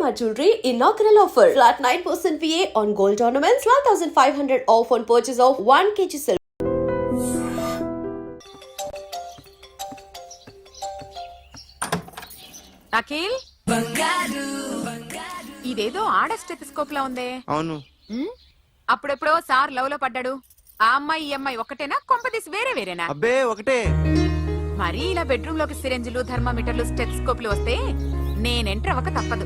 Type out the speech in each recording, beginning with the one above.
Shalimar Jewelry inaugural offer. Flat 9% VA on gold ornaments, 12,500 off on purchase of 1 kg silver. Akhil ఇదేదో ఆడ stethoscope లా ఉందే. అవును. అప్పుడెప్పుడో sir love లో పడ్డాడు. ఆ అమ్మాయి ఈ అమ్మాయి ఒకటేనా, కొంపదీసి వేరే వేరేనా? అబ్బే ఒకటే. మరి ఇలా బెడ్రూమ్ లోకి సిరెంజులు, థర్మామీటర్లు, స్టెథోస్కోప్లు వస్తే నేను ఎంటర్ అవ్వక తప్పదు.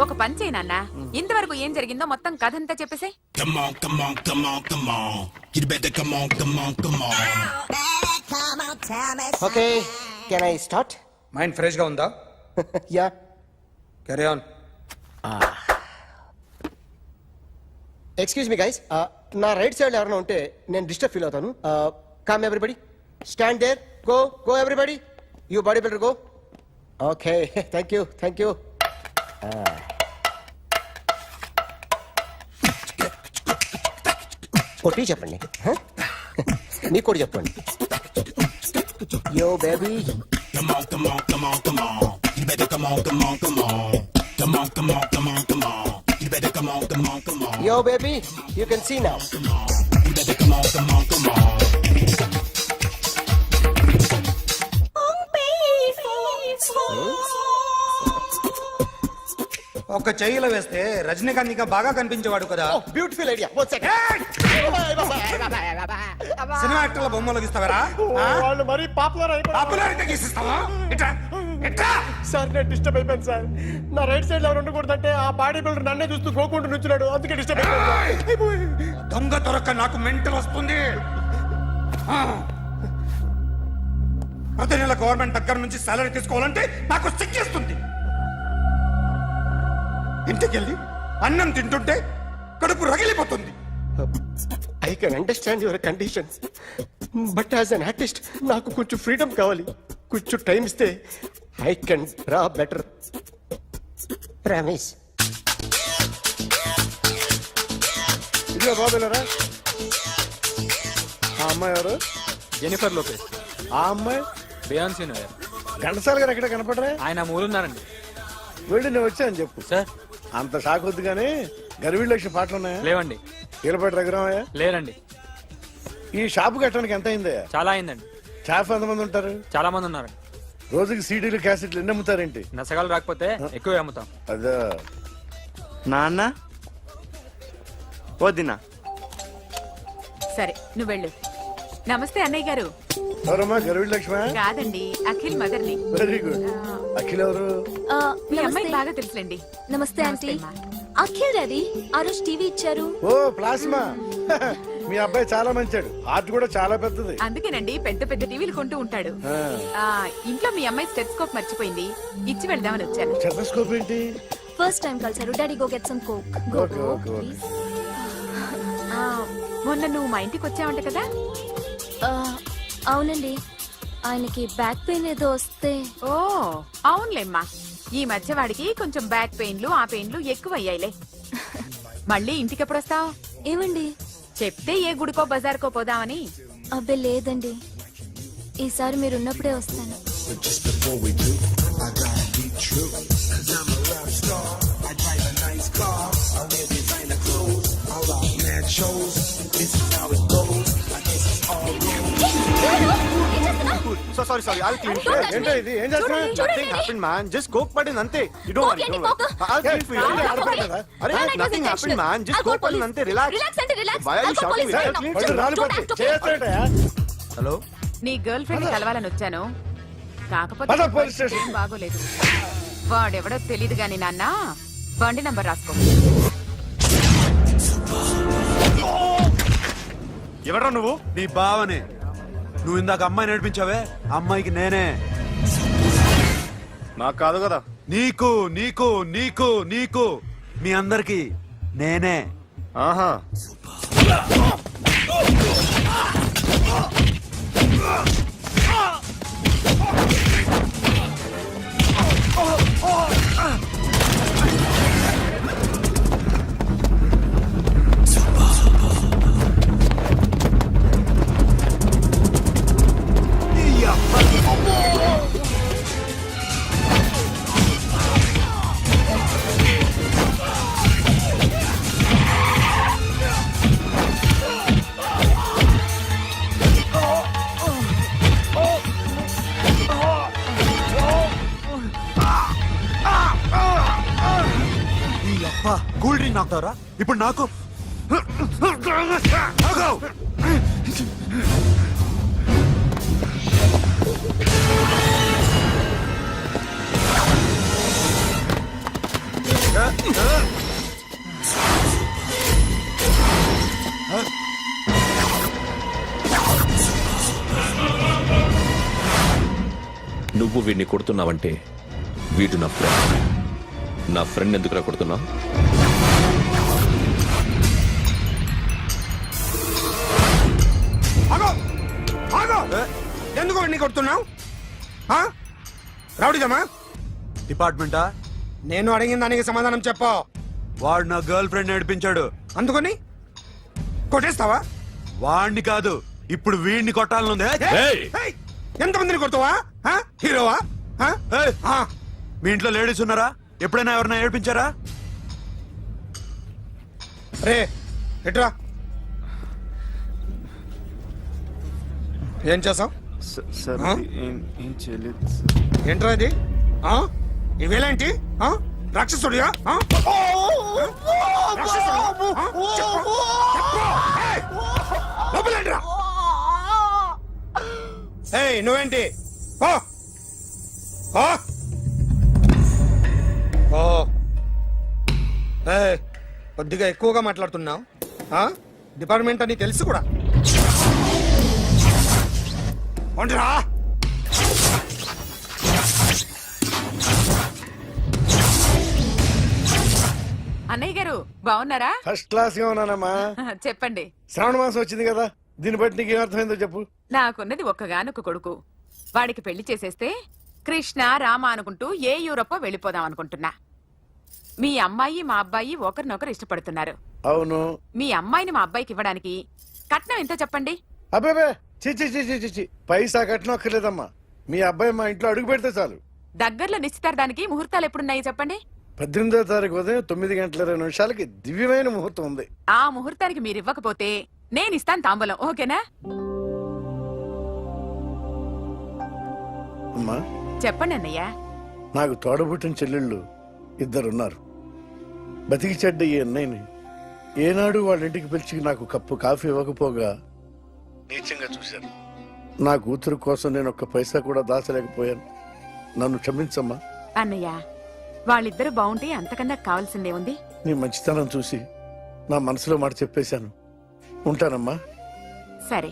ఒక పని చేయి నాన్న, ఇంతవరకు ఏం జరిగిందో మొత్తం కథ అంతా చెప్పేసే. Okay, can I start? Mind fresh గా ఉందా? Yeah, carry on. Excuse me guys, నా రైట్ సైడ్ ఎవరైనా ఉంటే నేను డిస్టర్బ్ ఫీల్ అవుతాను. Come everybody, stand there, go go everybody, you body builder go. Okay, thank you thank you. కొట్టి చెప్పండి, నీకు కూడా చెప్పండి. Yo baby, yo baby, you can see now. ఒక చెయ్యిలో వేస్తే రజనీకాంత్ ఇంకా బాగా కనిపించేవాడు కదా. Oh, beautiful idea. One second. Cinema యాక్టర్ల బొమ్మలు గీస్తావరా? వాళ్ళు మరి పాపులారిటీ గీసిస్తావా? ఇట్రా ఇట్రా. సార్ నేను డిస్టర్బ్ అయిపోయాను సార్. నా రైట్ సైడ్ లో ఎవరు ఉండకూడదంటే ఆ బాడీ బిల్డర్ నన్నే చూస్తూ గోకుంటూ నుంచున్నాడు, అందుకే డిస్టర్బ్ అయిపోయాను. దొంగ దొరక్క నాకు మెంటల్ వస్తుంది. ప్రతి నెల గవర్నమెంట్ దగ్గర నుంచి సాలరీ తీసుకోవాలంటే నాకు సిగ్గేస్తుంది. ఇంటికెళ్ళి అన్నం తింటుంటే కడుపు రగిలిపోతుంది. I can understand your conditions, but as an artist నాకు కొంచెం ఫ్రీడమ్ కావాలి. కొంచెం టైం ఇస్తే I can draw better. Promise. ఇదిగో బాబులరా, ఆ అమ్మాయి ఎవరు? Jennifer Lopez. ఆ అమ్మాయి బియాన్సీ నోయర్. ఘంటసాల గారు ఎక్కడ కనపడరా? ఆయన మూలున్నారండి. వెళ్ళి నేను వచ్చాను చెప్పు. సార్ అంత షాక్ వద్దు కానీ గర్వీళ్ళ లక్ష పాటలు ఉన్నాయా? లేవండి. కీలపాటి రఘురామయ్య లేరండి. ఈ షాపు కట్టడానికి ఎంత అయిందయ్యా? చాలా అయిందండి. షాప్ ఎంతమంది ఉంటారు? చాలా మంది ఉన్నారండి. రోజుకి సీడీలు క్యాసెట్లు ఎన్ని అమ్ముతారేంటి? నసగాలు రాకపోతే ఎక్కువ అమ్ముతాం. అదా నాన్న వదినా. సరే నువ్వు వెళ్ళు. నమస్తే అన్నయ్య గారు. ఎవరమ్మా? గర్వీళ్ళ లక్ష్మ? కాదండి, అఖిల్ మదర్ని. Very good. అఖిల్ ఎవరు? మీ అమ్మాయి బాగా తెలుసులేండి. నమస్తే ఆంటీ. అఖిల్ డాడీ ఆ రోజు టీవీ ఇచ్చారు. ఓ ప్లాస్మా. మీ అబ్బాయి చాలా మంచాడు, హార్ట్ కూడా చాలా పెద్దది. అందుకేనండి పెద్ద పెద్ద టీవీలు కొంటూ ఉంటాడు. ఇంట్లో మీ అమ్మాయి స్టెథోస్కోప్ మర్చిపోయింది, ఇచ్చి వెళ్దామని వచ్చాను. స్టెథోస్కోప్ ఏంటి? ఫస్ట్ టైం కలిసారు. Daddy go get some coke. Go okay, go okay, okay. Please. మొన్న నువ్వు మా ఇంటికి వచ్చావంట కదా? అవునండి, ఆయనకి బ్యాక్ పెయిన్ ఏదో వస్తే. ఓ అవునులేమ్మా, ఈ మధ్య వాడికి కొంచెం బ్యాక్ పెయిన్లు ఆ పెయిన్లు ఎక్కువ అయ్యాయిలే. మళ్ళీ ఇంటికి ఎప్పుడు వస్తావు? ఏమండి చెప్తే ఏ గుడికో బజార్కో పోదామని. అబ్బే లేదండి, ఈసారి మీరున్నప్పుడే వస్తాను. Sorry I'll clean it. ఏంటో ఇది? ఏం చేస్తున్నా? Nothing happened man, just coke పడింది అంతే. You don't worry. I'll clean for you. అరే nothing happened man, just coke పడింది అంతే. Relax. Why are you shouting? Hello, నీ గర్ల్ ఫ్రెండ్ కలవాలని వచ్చాను, కాకపోతే పద పోలీస్ స్టేషన్. ఏం బాగోలేదు. వాడెవడో తెలీదు గాని నాన్న, బండి నంబర్ రాసుకో. ఎవడ్రా నువ్వు? నీ బావనే. నువ్వు ఇందాక అమ్మాయి నడిపించావే, అమ్మాయికి నేనే. నాకు కాదు కదా. నీకు నీకు నీకు నీకు మీ అందరికి నేనే. ఆహా, తప్ప కూల్ డ్రింక్ నాకుతావరా ఇప్పుడు నాకు ఆగు! నువ్వు వీడిని కొడుతున్నావంటే వీడు నా ఫ్రెండ్. నా ఫ్రెండ్ ఎందుకురా కొడుతున్నావు? ఆగో ఆగో ఎందుకు వాడిని కొడుతున్నావు రౌడీదమ్మా? డిపార్ట్మెంటా? నేను అడిగిన దానికి సమాధానం చెప్పు. వాడు నా గర్ల్ ఫ్రెండ్ నడిపించాడు. అందుకని కొట్టేస్తావా? వాడిని కాదు ఇప్పుడు వీడిని కొట్టాలనుంది. ఏయ్! ఏయ్, ఎంతమందిని కొడతావా? హీరోవా? ఏయ్! మీ ఇంట్లో లేడీస్ ఉన్నారా? ఎప్పుడైనా ఎవరైనా ఏడిపించారా? రే ఎట్రా ఏం చేసావు? సార్ ఆ? ఏం చేయలేదు ఏంట్రా ఇది? ఇవేలాంటి రాక్షసుడియా? రాక్షసుడు? చెప్పు, చెప్పు. ఏయ్, లోపలేంట్రా? ఏయ్ నువ్వేంటి? ఓ ఓ ఓ ఏయ్, కొద్దిగా ఎక్కువగా మాట్లాడుతున్నావు. డిపార్ట్మెంట్ అని తెలుసు కూడా. ఒంటరా అన్నయ్య గారు బాగున్నారా? ఫస్ట్ క్లాస్ గా ఉన్నానమ్మా. చెప్పండి. శ్రావణ మాసం వచ్చింది కదా, దీన్ని బట్టి నీకు ఏమర్థమైందో చెప్పు. నాకున్నది ఒక్కగానొక్క కొడుకు. వాడికి పెళ్లి చేసేస్తే కృష్ణ రామ అనుకుంటూ ఏ యూరోపో వెళ్ళిపోదాం అనుకుంటున్నా. మీ అమ్మాయి మా అబ్బాయి ఒకరినొకరు ఇష్టపడుతున్నారు. అవును. మీ అమ్మాయిని మా అబ్బాయికి ఇవ్వడానికి కట్నం ఎంతో చెప్పండి. అబ్బాబే చిచి చిచి చిచి పైసా కట్టనక్కర్లేదమ్మా. మీ అబ్బాయి మా ఇంట్లో అడుగు పెడితే చాలు. దగ్గరలో నిశ్చితార్థానికి ముహూర్తాలు ఎప్పుడున్నాయి చెప్పండి. 18వ తారీఖు ఉదయం 9:20 దివ్యమైన ముహూర్తం ఉంది. ఆ ముహూర్తానికి మీరు ఇవ్వకపోతే నేను ఇస్తాను తాంబూలం. ఓకేనా? అమ్మా చెప్పండి అన్నయ్య. నాకు తోడబుట్టిన చెల్లెళ్ళు ఇద్దరున్నారు. బతికి చెడ్డ ఈ అన్నయ్యని ఏనాడు వాళ్ళ ఇంటికి పిలిచి నాకు కప్పు కాఫీ ఇవ్వకపోగా నీచంగా చూశాను. నా కూతురు కోసం నేను ఒక్క పైసా కూడా దాచలేకపోయాను. నన్ను క్షమించమ్మా. అన్నయ్య వాళ్ళిద్దరు బాగుంటే అంతకన్నా కావాల్సిందే ఉంది. నీ మంచితనం చూసి నా మనసులో మాట చెప్పేశాను. ఉంటానమ్మా. సరే.